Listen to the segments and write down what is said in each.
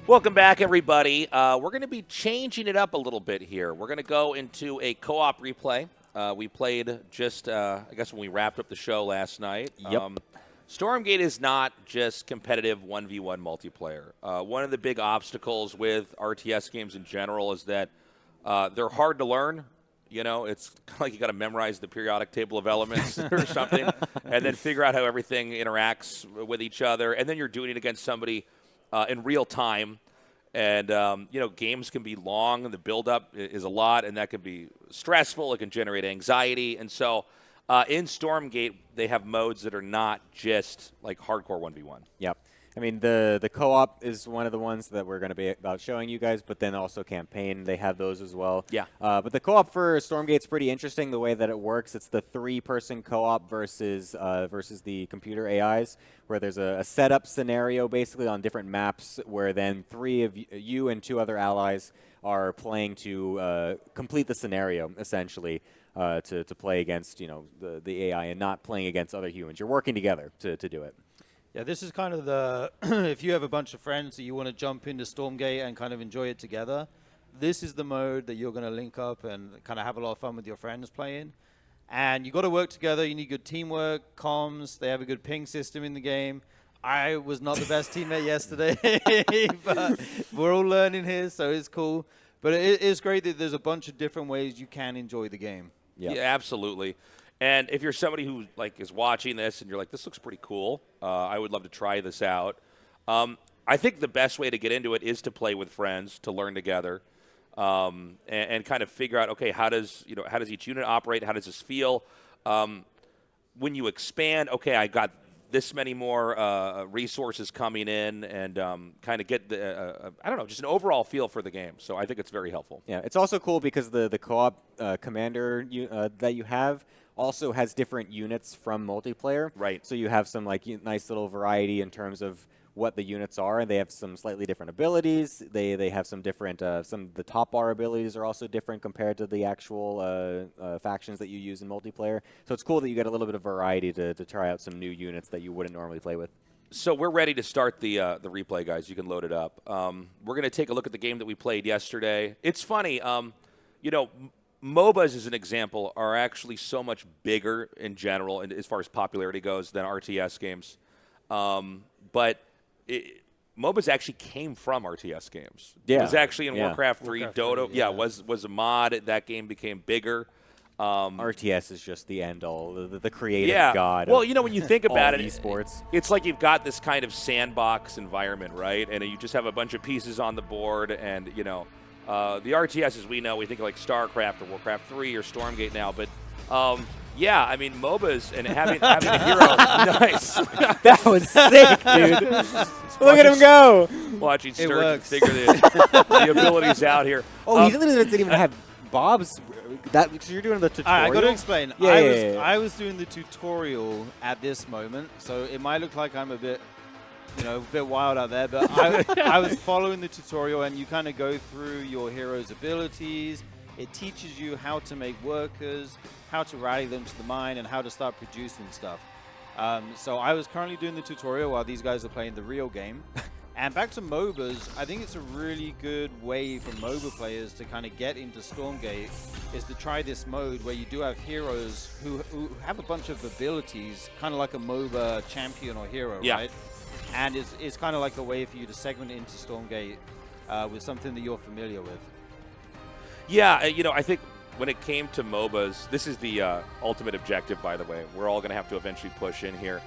Welcome back, everybody. We're going to be changing it up a little bit here. We're going to go into a co-op replay. We played just, I guess, when we wrapped up the show last night. Yep. Stormgate is not just competitive 1v1 multiplayer. One of the big obstacles with RTS games in general is that they're hard to learn. You know, it's kind of like you got to memorize the periodic table of elements or something, and then figure out how everything interacts with each other. And then you're doing it against somebody in real time. And, you know, games can be long, and the build-up is a lot, and that can be stressful. It can generate anxiety. And so in Stormgate, they have modes that are not just like hardcore 1v1. Yep. I mean, the co-op is one of the ones that we're going to be about showing you guys, but then also campaign, they have those as well. Yeah. But the co-op for Stormgate's pretty interesting, the way that it works. It's the three-person co-op versus the computer AIs, where there's a setup scenario basically on different maps, where then three of you and two other allies are playing to complete the scenario, essentially, to play against, you know, the AI and not playing against other humans. You're working together to do it. Yeah, this is kind of the, if you have a bunch of friends that you want to jump into Stormgate and kind of enjoy it together, this is the mode that you're going to link up and kind of have a lot of fun with your friends playing. And you got to work together. You need good teamwork, comms. They have a good ping system in the game. I was not the best teammate yesterday, but we're all learning here, so it's cool. But it is great that there's a bunch of different ways you can enjoy the game. Yep. Yeah, absolutely. And if you're somebody who like is watching this and you're like, this looks pretty cool, I would love to try this out. I think the best way to get into it is to play with friends, to learn together, and kind of figure out, okay, how does each unit operate? How does this feel? When you expand, okay, I got this many more resources coming in, and kind of get the I don't know, just an overall feel for the game. So I think it's very helpful. Yeah, it's also cool because the co-op commander that you have also has different units from multiplayer. Right. So you have some like nice little variety in terms of what the units are, and they have some slightly different abilities. They have some different, some of the top bar abilities are also different compared to the actual factions that you use in multiplayer. So it's cool that you get a little bit of variety to try out some new units that you wouldn't normally play with. So we're ready to start the replay, guys. You can load it up. We're going to take a look at the game that we played yesterday. It's funny, you know, MOBAs, as an example, are actually so much bigger in general, and as far as popularity goes, than RTS games. But MOBAs actually came from RTS games. Yeah. It was actually in Yeah. Warcraft 3. Warcraft Dota 3, yeah. was a mod. That game became bigger. RTS is just the end-all, the creative god. Well, you know, when you think about it, esports. it's like you've got this kind of sandbox environment, right? And you just have a bunch of pieces on the board, and, you know, the RTS, as we know, we think of like StarCraft or Warcraft 3 or Stormgate now, but yeah, I mean, MOBAs and having a hero, nice. That was sick, dude. Look at him go. Watching Sturgeon works. figure the abilities out here. Oh, he didn't even have Bob's. Because you're doing the tutorial. I got to explain. Yeah, I was doing the tutorial at this moment, so it might look like I'm a bit, you know, a bit wild out there, but I was following the tutorial, and you kind of go through your hero's abilities. It teaches you how to make workers, how to rally them to the mine, and how to start producing stuff. So I was currently doing the tutorial while these guys are playing the real game. And back to MOBAs, I think it's a really good way for MOBA players to kind of get into Stormgate is to try this mode where you do have heroes who have a bunch of abilities, kind of like a MOBA champion or hero, Yeah. right? And it's kind of like a way for you to segment into Stormgate with something that you're familiar with. Yeah, you know, I think when it came to MOBAs, this is the ultimate objective, by the way. We're all going to have to eventually push in here.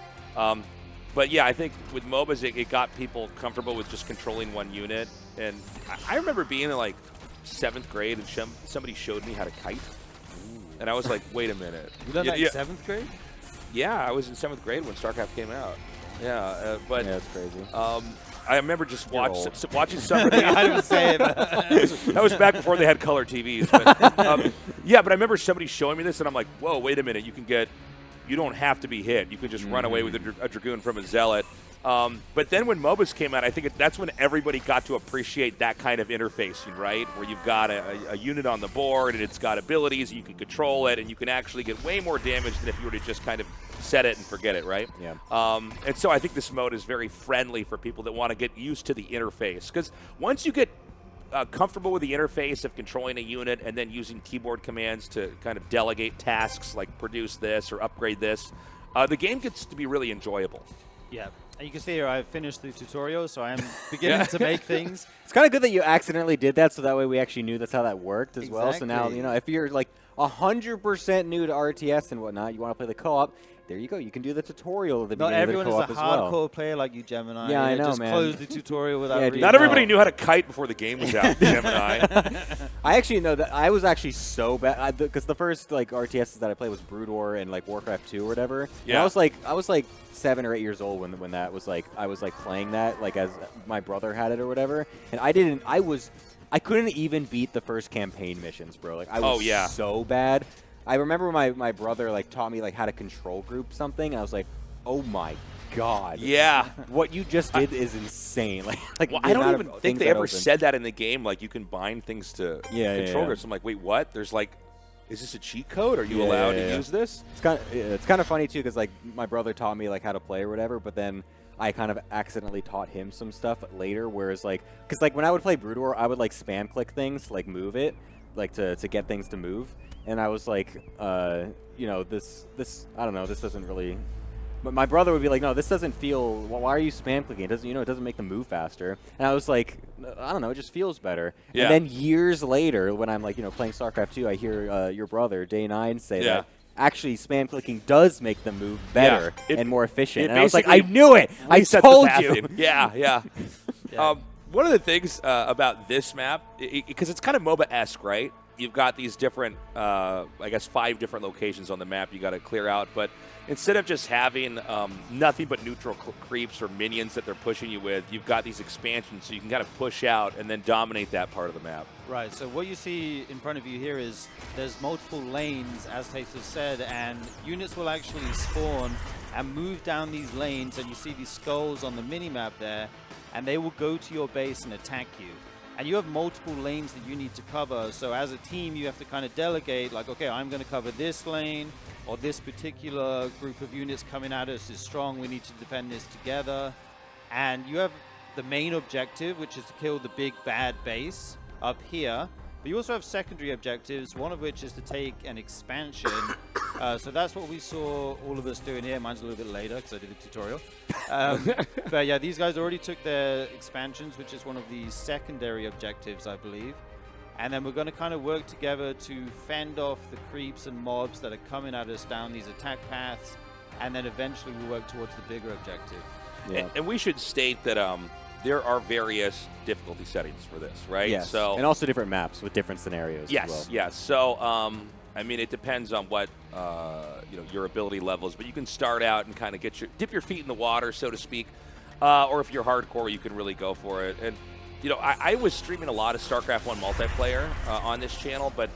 But yeah, I think with MOBAs, it got people comfortable with just controlling one unit. And I remember being in like 7th grade and somebody showed me how to kite. And I was like, wait a minute. You done that in 7th grade? Yeah, I was in 7th grade when StarCraft came out. Yeah, but Yeah, that's crazy. I remember just watching somebody. I didn't say it. That was back before they had color TVs. But, yeah, but I remember somebody showing me this, and I'm like, whoa, wait a minute. You don't have to be hit. You can just run away with a Dragoon from a Zealot. But then when MOBAs came out, I think that's when everybody got to appreciate that kind of interfacing, right? Where you've got a unit on the board, and it's got abilities, and you can control it, and you can actually get way more damage than if you were to just kind of set it and forget it, right? Yeah. And so I think this mode is very friendly for people that want to get used to the interface. Because once you get comfortable with the interface of controlling a unit and then using keyboard commands to kind of delegate tasks like produce this or upgrade this, the game gets to be really enjoyable. Yeah. And you can see here I finished the tutorial, so I am beginning to make things. It's kind of good that you accidentally did that, so that way we actually knew that's how that worked as well. So now, you know, if you're like 100% new to RTS and whatnot, you want to play the co-op, there you go. You can do the tutorial at the beginning of the co-op Not everyone is a hardcore well. player like you, Gemini. Yeah, I know, just man. close the tutorial without reading. Not everybody knew how to kite before the game was out, Gemini. I actually know that I was actually so bad because the first like RTSs that I played was Brood War and like Warcraft 2 or whatever. Yeah. And I was like 7 or 8 years old when that was like I was like playing that like as my brother had it or whatever, and I couldn't even beat the first campaign missions, bro. Like I was so bad. I remember my brother like taught me like how to control group something, and I was like, oh my god. Yeah. What you just did is insane. Like Well, the I don't amount even of think things they that ever opened. said that in the game. Like you can bind things to control yeah. groups. I'm like, wait, what? There's like, is this a cheat code? Are you allowed to use this? It's kind of funny too, because like my brother taught me like how to play or whatever, but then I kind of accidentally taught him some stuff later. Whereas like, because like when I would play Brood War, I would like spam click things, like move it, like to get things to move, and I was like, you know, this I don't know, this doesn't really. But my brother would be like, no, this doesn't feel. Well, why are you spam clicking? It doesn't, you know, it doesn't make them move faster. And I was like, I don't know, it just feels better. Yeah. And then years later, when I'm like, you know, playing StarCraft 2, I hear your brother Day9 say that actually spam clicking does make them move better and more efficient. And I was like, I knew it. I told you. Yeah. One of the things about this map, because it's kind of MOBA-esque, right? You've got these different, I guess, 5 different locations on the map you got to clear out. But instead of just having nothing but neutral creeps or minions that they're pushing you with, you've got these expansions so you can kind of push out and then dominate that part of the map. Right, so what you see in front of you here is there's multiple lanes, as Tasteless said, and units will actually spawn and move down these lanes, and you see these skulls on the mini-map there, and they will go to your base and attack you. And you have multiple lanes that you need to cover, so as a team you have to kind of delegate, like, okay, I'm going to cover this lane, or this particular group of units coming at us is strong, we need to defend this together. And you have the main objective, which is to kill the big bad base up here. But you also have secondary objectives, one of which is to take an expansion. So that's what we saw all of us doing here. Mine's a little bit later because I did the tutorial. But yeah, these guys already took their expansions, which is one of the secondary objectives, I believe. And then we're going to kind of work together to fend off the creeps and mobs that are coming at us down these attack paths. And then eventually we'll work towards the bigger objective. Yeah. And we should state that there are various difficulty settings for this, right? Yes. So, and also different maps with different scenarios as well. Yes. So, I mean, it depends on what you know, your ability levels, but you can start out and kind of dip your feet in the water, so to speak. Or if you're hardcore, you can really go for it. And you know, I was streaming a lot of StarCraft 1 multiplayer on this channel, but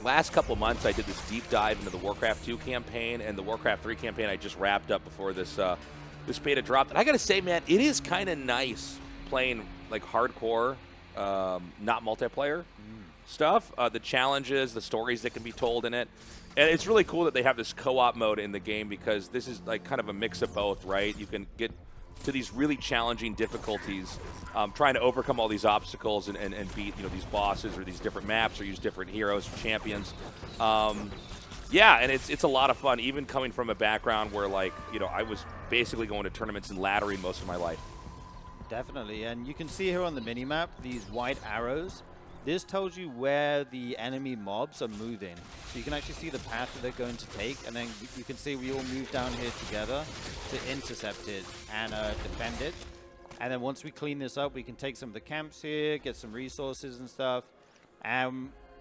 last couple of months I did this deep dive into the Warcraft 2 campaign and the Warcraft 3 campaign I just wrapped up before this beta dropped. And I gotta say, man, it is kind of nice playing like hardcore, not multiplayer stuff. The challenges, the stories that can be told in it. And it's really cool that they have this co-op mode in the game because this is like kind of a mix of both, right? You can get to these really challenging difficulties, trying to overcome all these obstacles and beat, you know, these bosses or these different maps or use different heroes or champions. Yeah, and it's a lot of fun, even coming from a background where, like, you know, I was basically going to tournaments and laddering most of my life. Definitely, and you can see here on the mini-map these white arrows. This tells you where the enemy mobs are moving. So you can actually see the path that they're going to take, and then you can see we all move down here together to intercept it and defend it. And then once we clean this up, we can take some of the camps here, get some resources and stuff.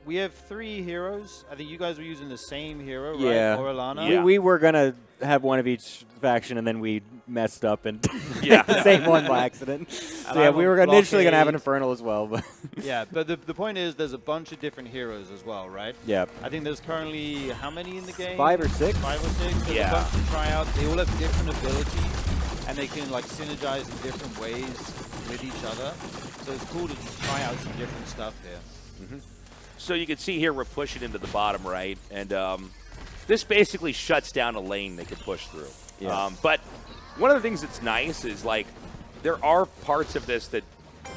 We have 3 heroes. I think you guys were using the same hero, right? Yeah. Or Alana? Yeah. We were going to have one of each faction, and then we messed up and the same one by accident. So yeah, we were initially going to have an Infernal as well. But yeah, but the point is there's a bunch of different heroes as well, right? yeah. I think there's currently, how many in the game? 5 or 6? 5 or 6. There's a bunch to try out. They all have different abilities, and they can like synergize in different ways with each other. So it's cool to just try out some different stuff here. So you can see here we're pushing into the bottom right, and this basically shuts down a lane they can push through. Yeah. But one of the things that's nice is, like, there are parts of this that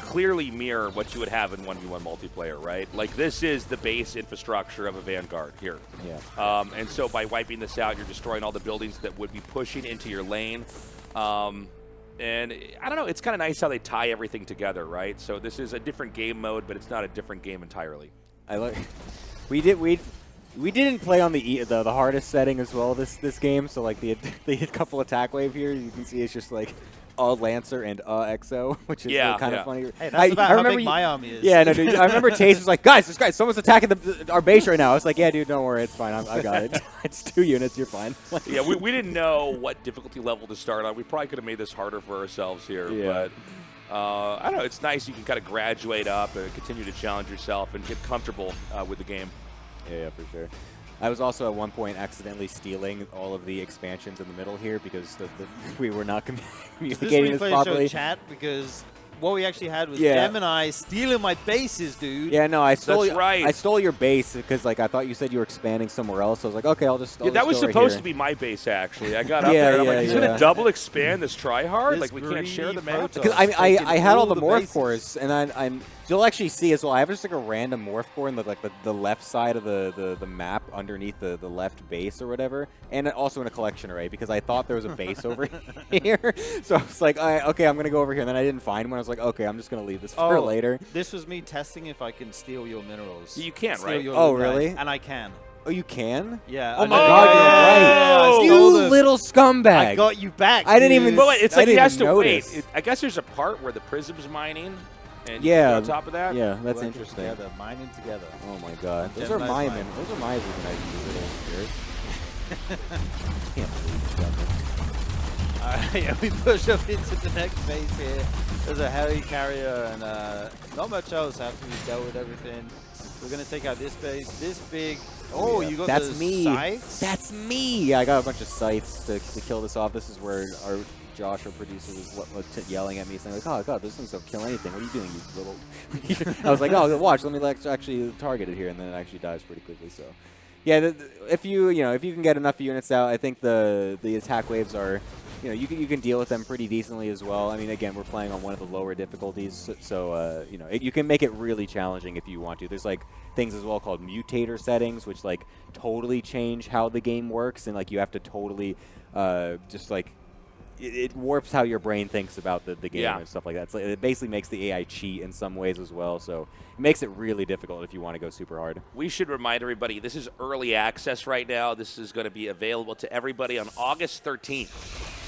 clearly mirror what you would have in 1v1 multiplayer, right? Like, this is the base infrastructure of a Vanguard here. Yeah. And so by wiping this out, you're destroying all the buildings that would be pushing into your lane. And I don't know, it's kind of nice how they tie everything together, right? So this is a different game mode, but it's not a different game entirely. We didn't play on the hardest setting as well this game. So like the couple attack wave here, you can see it's just like Lancer and EXO, which is kind of funny. Hey, that's about how big my army is. Yeah, no, dude. I remember Taste was like, guys, someone's attacking our base right now. I was like, yeah, dude, don't worry, it's fine. I got it. It's 2 units, you're fine. Yeah, we didn't know what difficulty level to start on. We probably could have made this harder for ourselves here. Yeah. But I don't know, it's nice you can kind of graduate up and continue to challenge yourself and get comfortable with the game. Yeah, for sure. I was also at one point accidentally stealing all of the expansions in the middle here because we were not communicating as properly. Chat because what we actually had was Gemini stealing my bases, dude. Yeah, no, I stole. That's right. I stole your base because like I thought you said you were expanding somewhere else. So I was like, okay, I'll just. That was supposed to be my base actually. I got up there and I'm like, he's gonna double expand this tryhard. Like we can't share the map. Because I had all the morph cores and I'm. You'll actually see as well. I have just like a random morph core in the left side of the map underneath the left base or whatever, and also in a collection array because I thought there was a base over here. So I was like, okay, I'm gonna go over here. And then I didn't find one. I was like, okay, I'm just gonna leave this for later. This was me testing if I can steal your minerals. You can, right? Oh, really? And I can. Oh, you can? Yeah. Oh my God, you're right. You little scumbag. I got you back. I didn't even. But it's like he has to notice. wait. I guess there's a part where the prism's mining. And yeah, on top of that, that's interesting. Together, mining together. Oh my God, those are my Evil spirits. Can't believe you. All right, yeah, we push up into the next phase here. There's a heli carrier and not much else after we dealt with everything. We're gonna take out this base, this big. Oh, you got that's the me. Scythes? That's me. I got a bunch of scythes to kill this off. This is where our Josh, our producer, was yelling at me, saying like, "Oh God, those things don't kill anything. What are you doing, you little?" I was like, "Oh, watch. Let me actually target it here," and then it actually dies pretty quickly. So, yeah, if you can get enough units out, I think the attack waves are, you can deal with them pretty decently as well. I mean, again, we're playing on one of the lower difficulties, so you can make it really challenging if you want to. There's like things as well called mutator settings, which like totally change how the game works, and like you have to totally just like. It warps how your brain thinks about the game and stuff like that. So it basically makes the AI cheat in some ways as well. So it makes it really difficult if you want to go super hard. We should remind everybody, this is early access right now. This is going to be available to everybody on August 13th.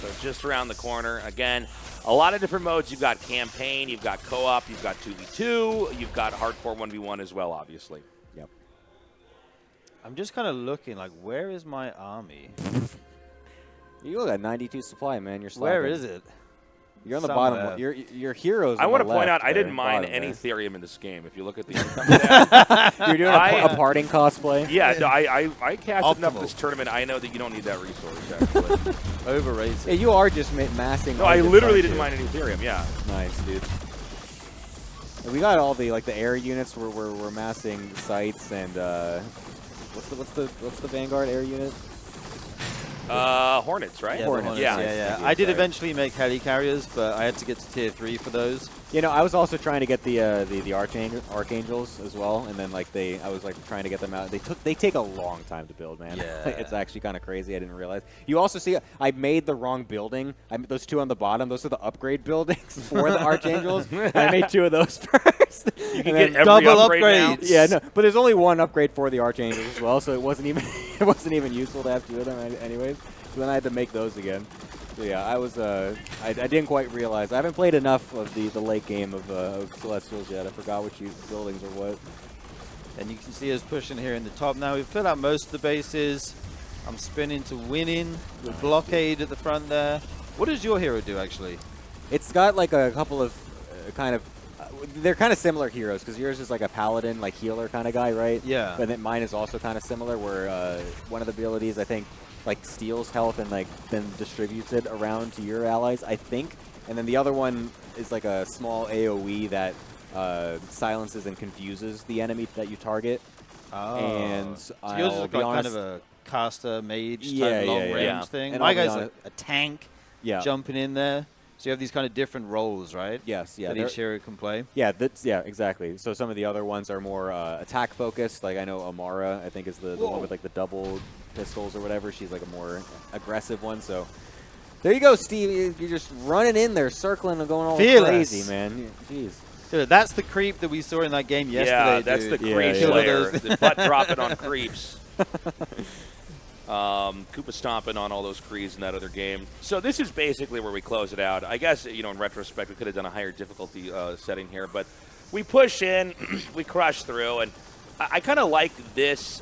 So just around the corner. Again, a lot of different modes. You've got campaign, you've got co-op, you've got 2v2, you've got hardcore 1v1 as well, obviously. Yep. I'm just kind of looking like, where is my army? You got 92 supply, man. You're slacking. Where is it? You're on the bottom. Your heroes. I want to point out, I didn't mine any Therium in this game. If you look at the income you're doing a parting cosplay. Yeah, no, I casted enough this tournament. I know that you don't need that resource. Actually, overrated. Yeah, you are just massing. No, I literally didn't mine any Therium. Yeah. Nice, dude. And we got all the the air units. We're massing sites and what's the Vanguard air unit? Hornets, right? Yeah, Hornets. Yeah. I did eventually make heli carriers, but I had to get to tier 3 for those. I was also trying to get the Archangels as well, and then I was trying to get them out. They take a long time to build, man. Yeah. It's actually kind of crazy. I didn't realize. You also see I made the wrong building. Those two on the bottom. Those are the upgrade buildings for the Archangels. I made 2 of those first. You can get every double upgrade upgrades. now. Yeah, no, but there's only one upgrade for the Archangels as well, so it wasn't even useful to have 2 of them anyways. So then I had to make those again. So yeah, I didn't quite realize. I haven't played enough of the late game of Celestials yet. I forgot which buildings or what. And you can see us pushing here in the top now. We've put out most of the bases. I'm spinning to winning with blockade at the front there. What does your hero do actually? It's got like a couple of they're kind of similar heroes because yours is like a paladin, like healer kind of guy, right? Yeah. But then mine is also kind of similar, where one of the abilities I think like steals health and like then distributes it around to your allies, I think. And then the other one is like a small AOE that silences and confuses the enemy that you target. Oh. And so yours is got kind of a caster, mage, Yeah, type long yeah, range yeah. thing. And My I'll be guy's honest- a tank Yeah. jumping in there. So you have these kind of different roles, right? Yes, yeah. That each hero can play. Yeah, exactly. So some of the other ones are more attack focused. Like I know Amara, I think is the one with like the double pistols or whatever. She's like a more aggressive one. So there you go, Steve. You're just running in there, circling and going all Fearless. crazy, man. Jeez. Dude, that's the creep that we saw in that game yesterday. Yeah, that's dude. the Yeah, creep yeah. slayer. The butt dropping on creeps. Koopa stomping on all those creeps in that other game. So this is basically where we close it out. I guess, you know, in retrospect, we could have done a higher difficulty setting here, but we push in, we crush through, and I kind of like this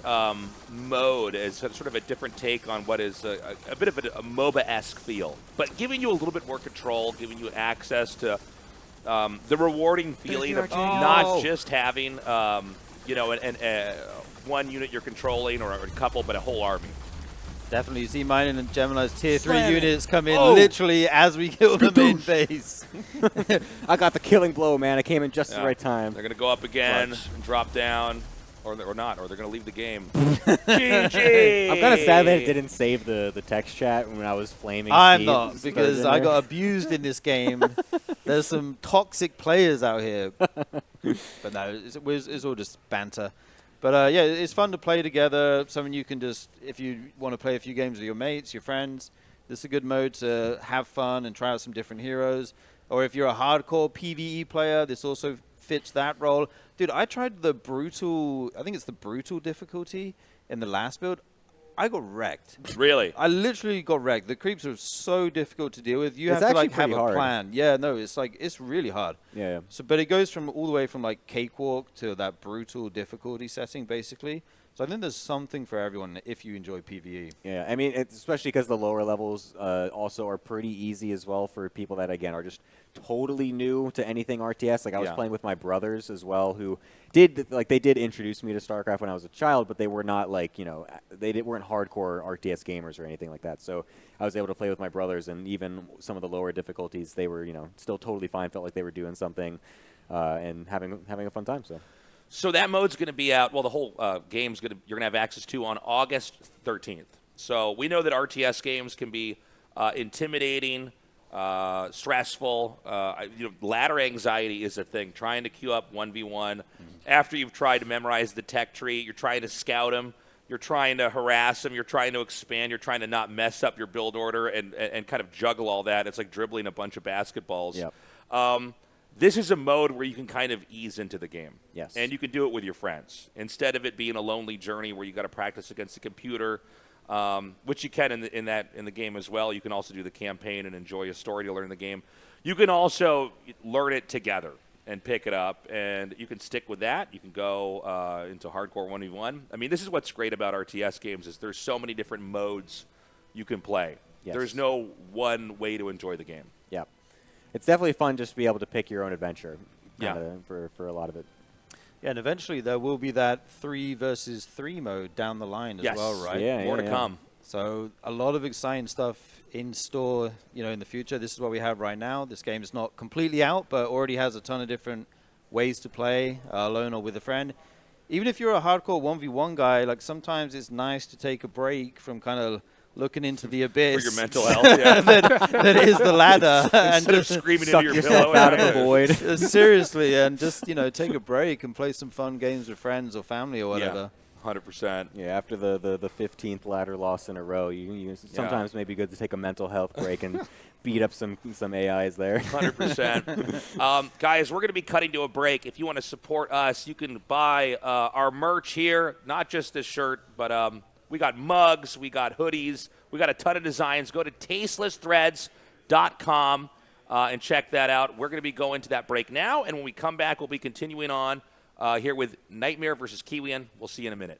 mode as sort of a different take on what is a bit of a MOBA-esque feel, but giving you a little bit more control, giving you access to the rewarding feeling of not just having, you know, one unit you're controlling or a couple, but a whole army. Definitely. You see mine and Gemini's tier 3 Slam it. units come in Oh. literally as we kill the main base. I got the killing blow, man. I came in just Yeah. the right time. They're going to go up again Clutch. and drop down, or not, or they're going to leave the game. GG! I'm kind of sad that it didn't save the text chat when I was flaming. I'm Steve not, because Sturgeon I there. got abused in this game. There's some toxic players out here. But no, it's all just banter. But yeah, it's fun to play together. Something you can just, if you want to play a few games with your mates, your friends, this is a good mode to have fun and try out some different heroes. Or if you're a hardcore PvE player, this also fits that role. Dude, I tried the brutal, I think it's the brutal difficulty in the last build. I got wrecked. Really? I literally got wrecked. The creeps are so difficult to deal with. You It's have to like actually have pretty a hard. plan. Yeah, no, it's really hard. Yeah. So, but it goes from all the way from like cakewalk to that brutal difficulty setting, basically. So I think there's something for everyone if you enjoy PvE. Yeah, I mean, especially because the lower levels also are pretty easy as well for people that, again, are just totally new to anything RTS. Like, I was Yeah. playing with my brothers as well, who they did introduce me to StarCraft when I was a child, but they were not, like, you know, weren't hardcore RTS gamers or anything like that. So I was able to play with my brothers, and even some of the lower difficulties, they were, you know, still totally fine, felt like they were doing something and having a fun time, so. So that mode's going to be out. Well, the whole game's you're going to have access to on August 13th. So we know that RTS games can be intimidating, stressful. You know, ladder anxiety is a thing. Trying to queue up 1v1 after you've tried to memorize the tech tree, you're trying to scout them, you're trying to harass them, you're trying to expand, you're trying to not mess up your build order and kind of juggle all that. It's like dribbling a bunch of basketballs. Yep. This is a mode where you can kind of ease into the game. Yes. And you can do it with your friends. Instead of it being a lonely journey where you got to practice against the computer, which you can in the game as well. You can also do the campaign and enjoy a story to learn the game. You can also learn it together and pick it up, and you can stick with that. You can go into hardcore 1v1. I mean, this is what's great about RTS games is there's so many different modes you can play. Yes. There's no one way to enjoy the game. Yeah. It's definitely fun just to be able to pick your own adventure Yeah. for a lot of it. Yeah, and eventually there will be that 3 versus 3 mode down the line as Yes. well, right? Yeah, More to come. So a lot of exciting stuff in store, you know, in the future. This is what we have right now. This game is not completely out, but already has a ton of different ways to play, alone or with a friend. Even if you're a hardcore 1v1 guy, like sometimes it's nice to take a break from kind of looking into the abyss. For your mental health, yeah. that is the ladder. and Instead of just screaming Suck into your yourself pillow. out of the void. seriously, and just, you know, take a break and play some fun games with friends or family or whatever. Yeah, 100%. Yeah, after the 15th ladder loss in a row, you sometimes may be good to take a mental health break and beat up some AIs there. 100%. Guys, we're going to be cutting to a break. If you want to support us, you can buy our merch here, not just this shirt, but we got mugs, we got hoodies, we got a ton of designs. Go to tastelessthreads.com and check that out. We're going to be going to that break now, and when we come back, we'll be continuing on here with Nightmare versus Kiwian. We'll see you in a minute.